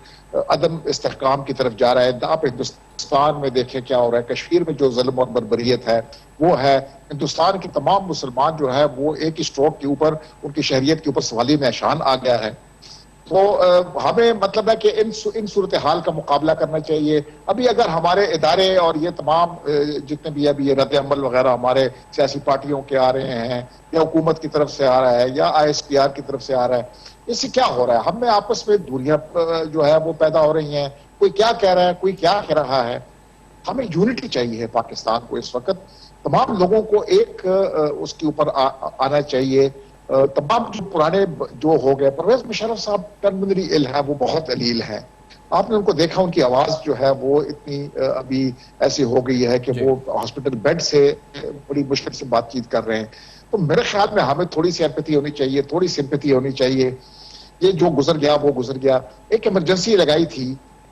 अदम इस्तेहकाम की तरफ जा रहा है। आप हिंदुस्तान में देखें क्या हो रहा है, कश्मीर में जो जुल्म और बर्बरियत है वो है। हिंदुस्तान के तमाम मुसलमान जो है वो एक ही स्ट्रोक के ऊपर, उनकी शहरियत के ऊपर सवाली निशान आ गया है। तो हमें मतलब है कि इन सूरत हाल का मुकाबला करना चाहिए। अभी अगर हमारे इदारे और ये तमाम जितने भी अभी ये रद्द अमल वगैरह हमारे सियासी पार्टियों के आ रहे हैं, या हुकूमत की तरफ से आ रहा है, या ISPR की तरफ से आ रहा है, इससे क्या हो रहा है? हम में आपस में दूरियां जो है वो पैदा हो रही हैं। कोई क्या कह रहा है, कोई क्या कह रहा है। हमें यूनिटी चाहिए पाकिस्तान को। इस वक्त तमाम लोगों को एक उसके ऊपर आना चाहिए। तमाम जो पुराने जो हो गए, परवेज मुशर्रफ साहब टर्मिनली इल है, वो बहुत अलील है। आपने उनको देखा, उनकी आवाज जो है वो इतनी अभी ऐसी हो गई है कि वो हॉस्पिटल बेड से बड़ी मुश्किल से बातचीत कर रहे हैं। तो मेरे ख्याल में हमें थोड़ी सी एम्पैथी होनी चाहिए, थोड़ी सिंपैथी होनी चाहिए। ये जो गुजर गया वो गुजर गया। एक इमरजेंसी लगाई थी,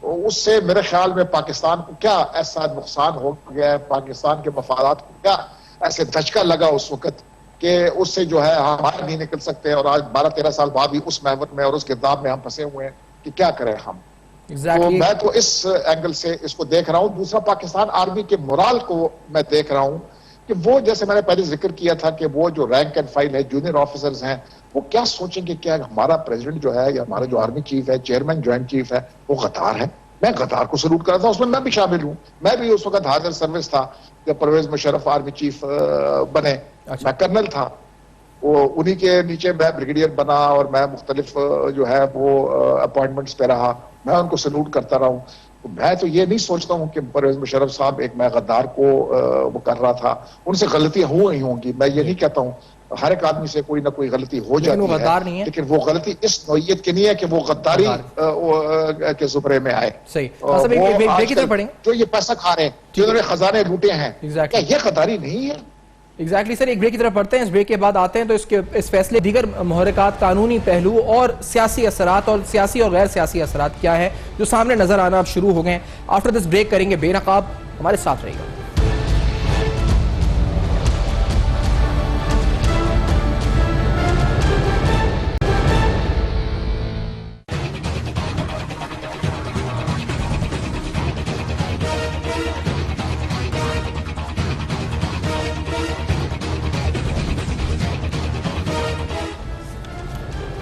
उससे मेरे ख्याल में पाकिस्तान को क्या ऐसा नुकसान हो गया है, पाकिस्तान के मफादात को क्या ऐसे धचका लगा उस वक्त कि उससे जो है हम बाहर नहीं निकल सकते। और आज 12-13 साल बाद भी उस महवर में और उस गिरदाब में हम फंसे हुए हैं कि क्या करें हम। तो मैं तो इस एंगल से इसको देख रहा हूँ। दूसरा, पाकिस्तान आर्मी के मोराल को मैं देख रहा हूँ कि वो, जैसे मैंने पहले जिक्र किया था, कि वो जो रैंक एंड फाइल है, जूनियर ऑफिसर्स हैं, वो क्या सोचेंगे, क्या हमारा प्रेसिडेंट जो है या हमारा जो आर्मी चीफ है, चेयरमैन ज्वाइंट चीफ है, वो गद्दार है। मैं गद्दार को सलूट कर रहा था, उसमें मैं भी शामिल हूँ। मैं भी उस वक्त हाजिर सर्विस था जब परवेज मुशर्रफ आर्मी चीफ बने। मैं कर्नल था, वो उन्हीं के नीचे मैं ब्रिगेडियर बना और मैं मुख्तलिफ जो है वो अपॉइंटमेंट्स पे रहा। मैं उनको सलूट करता रहा हूँ। तो मैं तो ये नहीं सोचता हूँ कि परवेज मुशर्रफ साहब एक मैं गद्दार को वो कर रहा था। उनसे गलतियां हुई होंगी, मैं ये नहीं कहता हूँ। हर एक आदमी से कोई ना कोई गलती हो जाती है, लेकिन वो गलती इस नौइयत की नहीं है कि वो गद्दारी के जुमरे में आए। सही। जो ये पैसा खा रहे हैं, जिन्होंने खजाने लूटे हैं, क्या ये गद्दारी नहीं है? एग्जैक्टली सर, एक ब्रेक की तरफ पढ़ते हैं। इस ब्रेक के बाद आते हैं तो इस फैसले दीगर मुहर्रिकात, कानूनी पहलू और सियासी असरात और सियासी और गैर सियासी असरात क्या है जो सामने नजर आना अब शुरू हो गए। आफ्टर दिस ब्रेक करेंगे बेनकाब, हमारे साथ रहिएगा।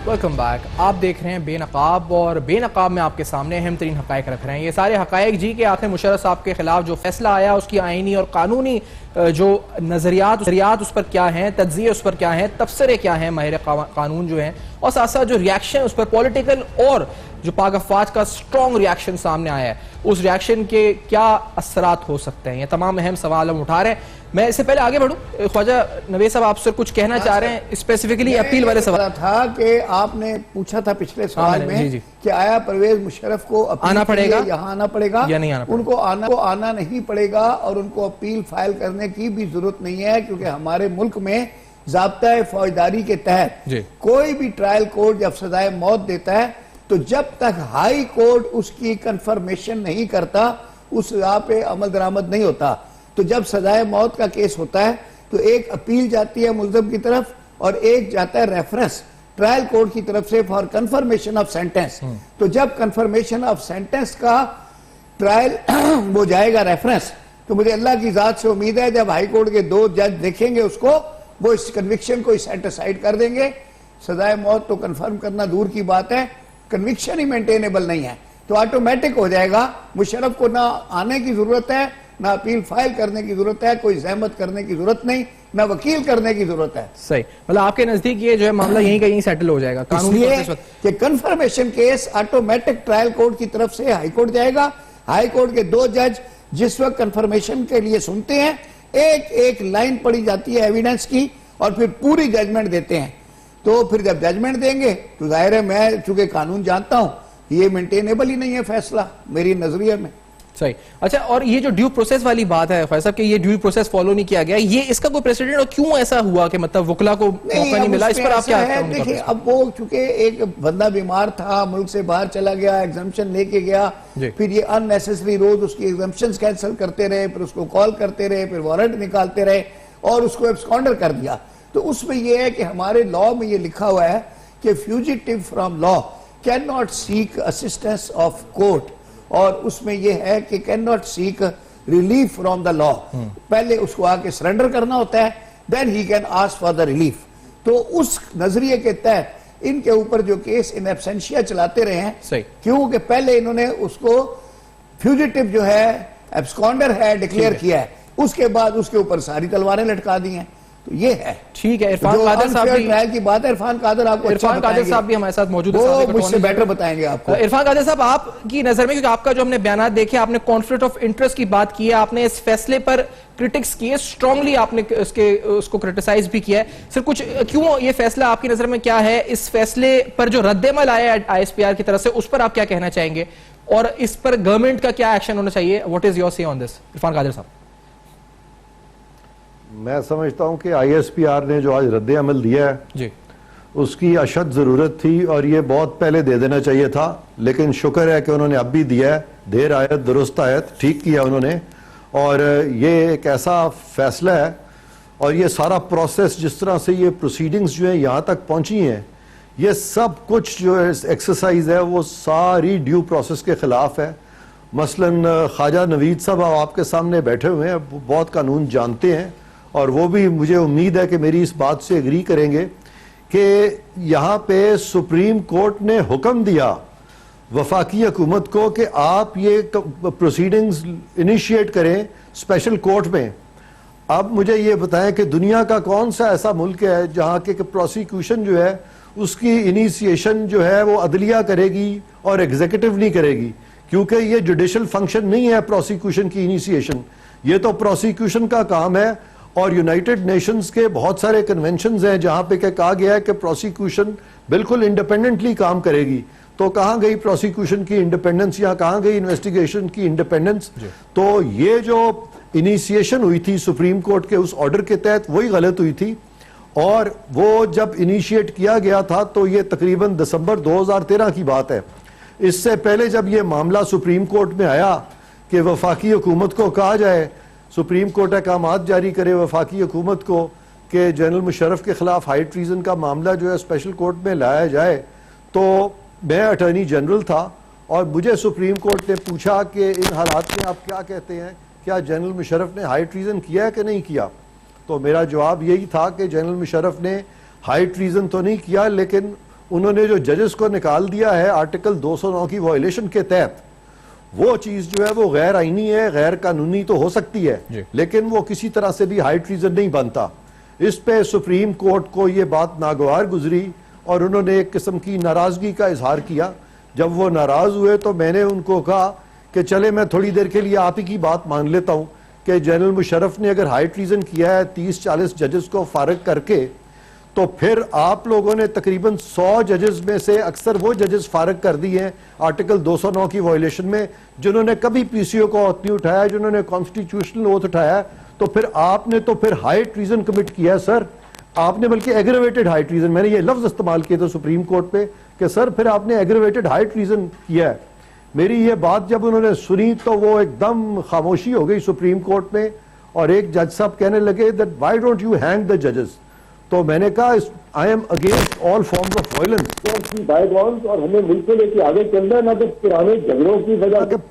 Welcome back. आप देख रहे हैं बेनकाब और बेनकाब में आपके सामने अहम तरीन हकायक रख रहे हैं। ये सारे हकायक जी के आखिर मुशर्रफ साहब के खिलाफ जो फैसला आया उसकी आईनी और कानूनी जो नजरियात उस पर क्या हैं, तज्जिए उस पर क्या हैं, तबसरे क्या हैं माहिर कानून जो हैं, और साथ साथ जो रिएक्शन उस पर पॉलिटिकल और जो पाक अफवाज का स्ट्रॉन्ग रिएक्शन सामने आया है, उस रिएक्शन के क्या असरात हो सकते हैं, ये तमाम अहम सवाल हम उठा रहे हैं। मैं इससे पहले आगे बढ़ूं, ख्वाजा नवेद साहब आपसे कुछ कहना चाह रहे हैं स्पेसिफिकली अपील वाले सवाल था कि आपने पूछा था पिछले सवाल में कि आया परवेज मुशर्रफ को आना पड़ेगा, यहाँ आना पड़ेगा या नहीं आना पड़ेगा? उनको आना नहीं पड़ेगा और उनको अपील फाइल करने की भी जरूरत नहीं है, क्योंकि हमारे मुल्क में ज़ाब्ता फौजदारी के तहत कोई भी ट्रायल कोर्ट जब सजाए मौत देता है तो जब तक हाई कोर्ट उसकी कंफर्मेशन नहीं करता उस सजा पे अमल दरामद नहीं होता। तो जब सजाए मौत का केस होता है तो एक अपील जाती है मुल्ज़म की तरफ और एक जाता है रेफरेंस ट्रायल कोर्ट की तरफ से फॉर कंफर्मेशन ऑफ सेंटेंस। तो जब कंफर्मेशन ऑफ सेंटेंस का ट्रायल वो जाएगा रेफरेंस, तो मुझे अल्लाह की जात से उम्मीद है जब हाई कोर्ट के 2 जज देखेंगे उसको, वो इस कन्विक्शन को सेट असाइड कर देंगे। सजाए मौत तो कंफर्म करना दूर की बात है, कन्विक्शन ही मेंटेनेबल नहीं है, तो ऑटोमेटिक हो जाएगा। मुशर्रफ को ना आने की जरूरत है, ना अपील फाइल करने की जरूरत है, कोई जहमत करने की जरूरत नहीं, ना वकील करने की जरूरत है। सही, मतलब आपके नजदीक ये जो है मामला यहीं का यहीं सेटल हो जाएगा कानूनी कि confirmation case automatic trial court की तरफ से हाई कोर्ट जाएगा। हाई कोर्ट के 2 जज जिस वक्त कंफर्मेशन के लिए सुनते हैं, एक एक लाइन पढ़ी जाती है एविडेंस की और फिर पूरी जजमेंट देते हैं। तो फिर जब जजमेंट देंगे तो जाहिर है, मैं चूंकि कानून जानता हूं, ये मेंटेनेबल ही नहीं है फैसला मेरी नजरिए में। सही। अच्छा, और ये जो ड्यू प्रोसेस वाली बात है फैसल कि ये ड्यू प्रोसेस फॉलो नहीं किया गया, ये इसका कोई प्रेसिडेंट और क्यों ऐसा हुआ कि मतलब वकला को मौका नहीं मिला, इस पर आप क्या है? देखिए, अब वो चूंकि एक बंदा बीमार था, मुल्क से बाहर चला गया, एग्जाम्पशन लेके गया, फिर ये अननेसेसरी रोज उसकी एग्जाम्पशन कैंसिल करते रहे, फिर उसको कॉल करते रहे, फिर वारंट निकालते रहे और उसको एब्सकॉन्डर कर दिया। तो उसमें यह है कि हमारे लॉ में ये लिखा हुआ है कि fugitive from law can not seek assistance of court, और उसमें यह है कि can not seek relief from the law. पहले उसको आके सरेंडर करना होता है, देन ही can ask for the relief. तो उस नजरिए के तहत इनके ऊपर जो केस इन एब्सेंशिया चलाते रहे हैं, क्योंकि पहले इन्होंने उसको फ्यूजिटिव जो है, एब्सकॉन्डर है, डिक्लेयर किया है, उसके बाद उसके ऊपर सारी तलवारें लटका दी हैं। तो ये है, ठीक है। इरफान कादर साहब भी ट्रायल की बात है, इरफान कादर आपको इरफान कादर साहब भी हमारे साथ मौजूद है, वो मुझसे बेटर बताएंगे आपको। इरफान कादर साहब, आपकी नजर में, क्योंकि आपका जो हमने बयान देखे, आपने कॉन्फ्लिक्ट ऑफ इंटरेस्ट की बात की है, आपने इस फैसले पर क्रिटिक्स किए स्ट्रांगली, आपने उसको क्रिटिसाइज भी किया है सर, कुछ क्यों ये फैसला आपकी नजर में क्या है? इस फैसले पर जो रद्देमल आया है ISPR की तरफ से, उस पर आप क्या कहना चाहेंगे और इस पर गवर्नमेंट का क्या एक्शन होना चाहिए? व्हाट इज योर से ऑन दिस, इरफान कादर साहब? मैं समझता हूं कि ISPR ने जो आज रद्द अमल दिया है जी, उसकी अशद ज़रूरत थी और ये बहुत पहले दे देना चाहिए था, लेकिन शुक्र है कि उन्होंने अब भी दिया है। देर आयत दुरुस्त आयत, ठीक किया उन्होंने। और ये एक ऐसा फैसला है और ये सारा प्रोसेस, जिस तरह से ये प्रोसीडिंग्स जो है यहाँ तक पहुँची हैं, ये सब कुछ जो एक्सरसाइज है वो सारी ड्यू प्रोसेस के खिलाफ है। मसलन ख्वाजा नवीद साहब आपके सामने बैठे हुए हैं, बहुत कानून जानते हैं और वो भी मुझे उम्मीद है कि मेरी इस बात से एग्री करेंगे कि यहाँ पे सुप्रीम कोर्ट ने हुक्म दिया वफाकी हुकूमत को कि आप ये प्रोसीडिंग्स इनिशिएट करें स्पेशल कोर्ट में। अब मुझे ये बताएं कि दुनिया का कौन सा ऐसा मुल्क है जहाँ के प्रोसिक्यूशन जो है उसकी इनिशिएशन जो है वो अदलिया करेगी और एग्जीक्यूटिव नहीं करेगी, क्योंकि ये जुडिशल फंक्शन नहीं है प्रोसिक्यूशन की इनिशिएशन, ये तो प्रोसिक्यूशन का काम है। और यूनाइटेड नेशंस के बहुत सारे कन्वेंशंस हैं जहां पे कहा गया है कि प्रोसिक्यूशन बिल्कुल इंडिपेंडेंटली काम करेगी। तो कहां गई प्रोसिक्यूशन की इंडिपेंडेंस या कहां गई इन्वेस्टिगेशन की इंडिपेंडेंस? तो ये जो इनिशिएशन हुई थी सुप्रीम कोर्ट के उस ऑर्डर के तहत वही गलत हुई थी। और वो जब इनिशिएट किया गया था तो ये तकरीबन दिसंबर 2013 की बात है। इससे पहले जब ये मामला सुप्रीम कोर्ट में आया कि वफाकी हुकूमत को कहा जाए, सुप्रीम कोर्ट अहकामात जारी करे वफाकी हुकूमत को कि जनरल मुशर्रफ के खिलाफ हाई ट्रीजन का मामला जो है स्पेशल कोर्ट में लाया जाए। तो मैं अटॉर्नी जनरल था और मुझे सुप्रीम कोर्ट ने पूछा कि इन हालात में आप क्या कहते हैं, क्या जनरल मुशर्रफ ने हाई ट्रीजन किया है कि नहीं किया? तो मेरा जवाब यही था कि जनरल मुशर्रफ ने हाई ट्रीजन तो नहीं किया, लेकिन उन्होंने जो जजेस को निकाल दिया है आर्टिकल 209 की वायलेशन के तहत, वो चीज जो है वो गैर आईनी है, गैर कानूनी तो हो सकती है लेकिन वो किसी तरह से भी हाई ट्रीजन नहीं बनता। इस पे सुप्रीम कोर्ट को ये बात नागवार गुजरी और उन्होंने एक किस्म की नाराजगी का इजहार किया। जब वो नाराज हुए तो मैंने उनको कहा कि चले मैं थोड़ी देर के लिए आप ही की बात मान लेता हूं कि जनरल मुशर्रफ ने अगर हाई ट्रीजन किया है 30-40 जजेस को फारिग करके, तो फिर आप लोगों ने तकरीबन 100 जजेस में से अक्सर वो जजेस फारिग कर दिए हैं आर्टिकल 209 की वायलेशन में, जिन्होंने कभी पीसीओ को ओथ नहीं उठाया, जिन्होंने कॉन्स्टिट्यूशनल ओथ उठाया। तो फिर आपने तो फिर हाई ट्रीजन कमिट किया है सर, आपने बल्कि एग्रेवेटेड हाई ट्रीजन, मैंने ये लफ्ज इस्तेमाल किए थे सुप्रीम कोर्ट पे कि सर फिर आपने एग्रेवेटेड हाई ट्रीजन किया है। मेरी ये बात जब उन्होंने सुनी तो वो एकदम खामोशी हो गई सुप्रीम कोर्ट में और एक जज साहब कहने लगे that why don't you hang the जजेस। तो मैंने कहा I am against all forms of violence और हमें मिलकर लेके आगे चलना है, ना तो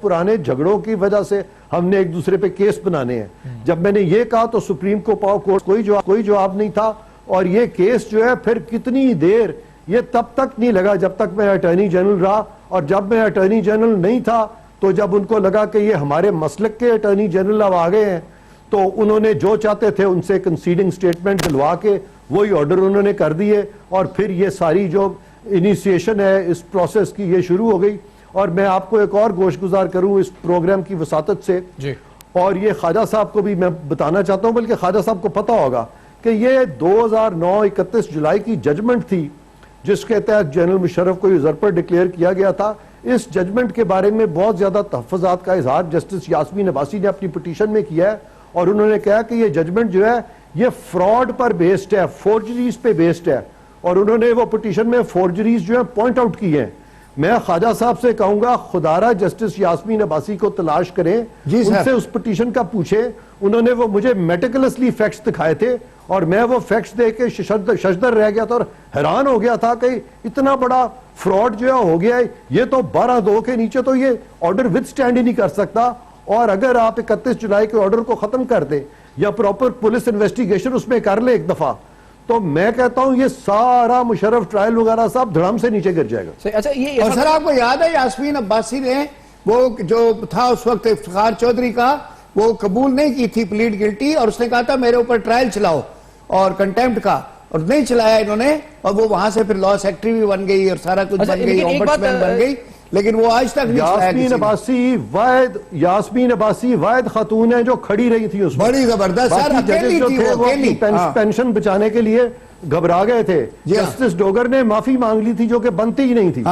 पुराने झगड़ों की वजह से हमने एक दूसरे पे केस बनाने हैं। जब मैंने ये कहा तो सुप्रीम कोर्ट कोई जवाब नहीं था और ये केस जो है फिर कितनी देर, ये तब तक नहीं लगा जब तक मैं अटॉर्नी जनरल रहा, और जब मैं अटॉर्नी जनरल नहीं था तो जब उनको लगा कि ये हमारे मसलक के अटॉर्नी जनरल अब आ गए हैं तो उन्होंने जो चाहते थे उनसे कंसीडिंग स्टेटमेंट दिलवा के वही ऑर्डर उन्होंने कर दिए और फिर ये सारी जो इनिशिएशन है इस प्रोसेस की ये शुरू हो गई। और मैं आपको एक और गोशगुजार करूं इस प्रोग्राम की वसातत से जी। और ये ख्वाजा साहब को भी मैं बताना चाहता हूं, बल्कि ख्वाजा साहब को पता होगा कि ये 2009 31 जुलाई की जजमेंट थी जिसके तहत जनरल मुशर्रफ को यूजर्पर डिक्लेयर किया गया था। इस जजमेंट के बारे में बहुत ज्यादा तहफ़्फ़ुज़ात का इजहार जस्टिस यास्मीन अब्बासी ने अपनी पिटीशन में किया है और उन्होंने कहा कि ये जजमेंट जो है ये फ्रॉड पर बेस्ड है, फोर्जरीज पे बेस्ड है, और उन्होंने वो पिटीशन में फोर्जरीज जो है पॉइंट आउट की हैं। मैं ख्वाजा साहब से कहूंगा खुदारा जस्टिस यास्मीन अब्बासी को तलाश करें, उनसे उस पिटीशन का पूछे। उन्होंने वो मुझे मेटिकुलसली फैक्ट्स दिखाए थे और मैं वो फैक्ट्स देख के शशदर रह गया था और हैरान हो गया था कि इतना बड़ा फ्रॉड जो है हो गया है। ये तो 12-2 के नीचे तो ये ऑर्डर विद स्टैंड ही नहीं कर सकता, और अगर आप 31 जुलाई के ऑर्डर को खत्म कर दें या प्रॉपर पुलिस इन्वेस्टिगेशन उसमें कर ले एक दफा, तो मैं कहता हूं ये सारा मुशर्रफ ट्रायल वगैरह सब धड़म से नीचे गिर जाएगा। अच्छा ये और सर आपको याद है यास्मीन अब्बासी ने वो जो था उस वक्त इफ्तिखार चौधरी का वो कबूल नहीं की थी प्लीड गिल्टी, और उसने कहा था मेरे ऊपर ट्रायल चलाओ और कंटेम्प्ट का, और नहीं चलाया इन्होंने, और वो वहां से फिर लॉ सेक्रेटरी भी बन गई और सारा कुछ बन गई, ओम्बड्समैन बन गई, लेकिन वो आज तक यास्मीन अब्बासी वाहिद खातून है जो खड़ी रही थी उसमें, बड़ी जबरदस्त सर, अकेली थी वो, अकेली पेंशन बचाने के लिए घबरा गए थे। जस्टिस डोगर ने माफी मांग ली थी जो कि बनती ही नहीं थी।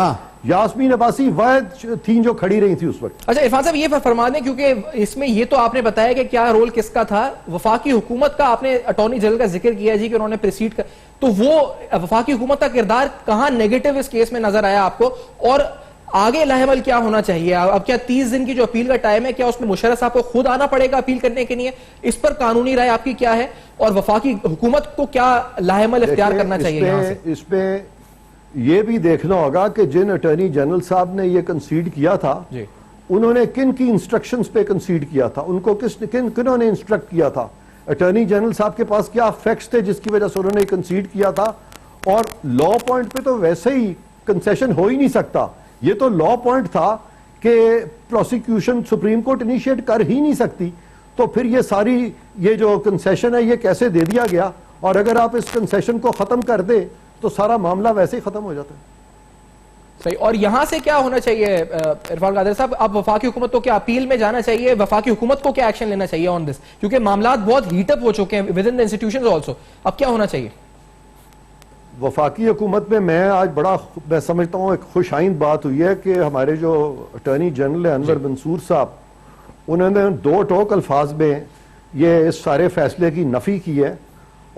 यास्मीन अब्बासी वाहिद थी जो खड़ी रही थी उस वक्त। अच्छा इरफान साहब ये फरमा दें, क्योंकि इसमें ये तो आपने बताया कि क्या रोल किसका था, वफाकी हुकूमत का आपने अटॉर्नी जनरल का जिक्र किया जी कि उन्होंने प्रीसीड कर, तो वो वफाकी हुकूमत का किरदार कहां नेगेटिव इस केस में नजर आया आपको, और आगे लाहेमल क्या होना चाहिए? अब क्या 30 दिन की जो अपील का टाइम है, क्या उसमें मुशर्रफ साहब को खुद आना पड़ेगा अपील करने के लिए? इस पर कानूनी राय आपकी क्या है, और वफाकी हुकूमत को क्या लाहेमल इख्तियार करना चाहिए? इसमें यह भी देखना होगा कि जिन अटॉर्नी जनरल साहब ने यह कंसीड किया था उन्होंने किन की इंस्ट्रक्शंस पे कंसीड किया था, उनको किन्होंने इंस्ट्रक्ट किया था। अटॉर्नी जनरल साहब के पास क्या फैक्ट्स थे जिसकी वजह से उन्होंने कंसीड किया था, और लॉ पॉइंट पे तो वैसे ही कंसेशन हो ही नहीं सकता। ये तो लॉ पॉइंट था कि प्रोसिक्यूशन सुप्रीम कोर्ट इनिशिएट कर ही नहीं सकती, तो फिर ये सारी ये जो कंसेशन है ये कैसे दे दिया गया? और अगर आप इस कंसेशन को खत्म कर दे तो सारा मामला वैसे ही खत्म हो जाता है। सही। और यहां से क्या होना चाहिए इरफान कादर साहब? अब वफाकी हुकूमत को क्या अपील में जाना चाहिए? वफाकी हुकूमत को क्या एक्शन लेना चाहिए ऑन दिस? क्योंकि मामला बहुत हीटअप हो चुके हैं with in the institutions also. अब क्या होना चाहिए? वफाकी हुकूमत में मैं समझता हूँ एक खुशाइंद बात हुई है कि हमारे जो अटॉर्नी जनरल है अनवर मंसूर साहब, उन्होंने दो टोक अल्फाज में ये इस सारे फैसले की नफी की है,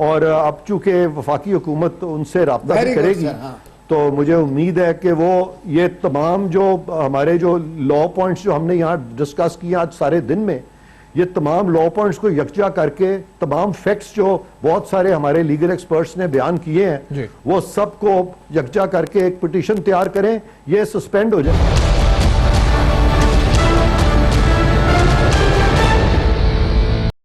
और अब चूंकि वफाकी हुकूमत उनसे राब्ता भी करेगी तो मुझे उम्मीद है कि वो ये तमाम जो हमारे जो लॉ पॉइंट्स जो हमने यहाँ डिस्कस किए आज सारे दिन में, ये तमाम लॉ पॉइंट्स को यकजा करके तमाम फैक्ट्स जो बहुत सारे हमारे लीगल एक्सपर्ट्स ने बयान किए हैं वो सबको यकजा करके एक पिटीशन तैयार करें, ये सस्पेंड हो जाए।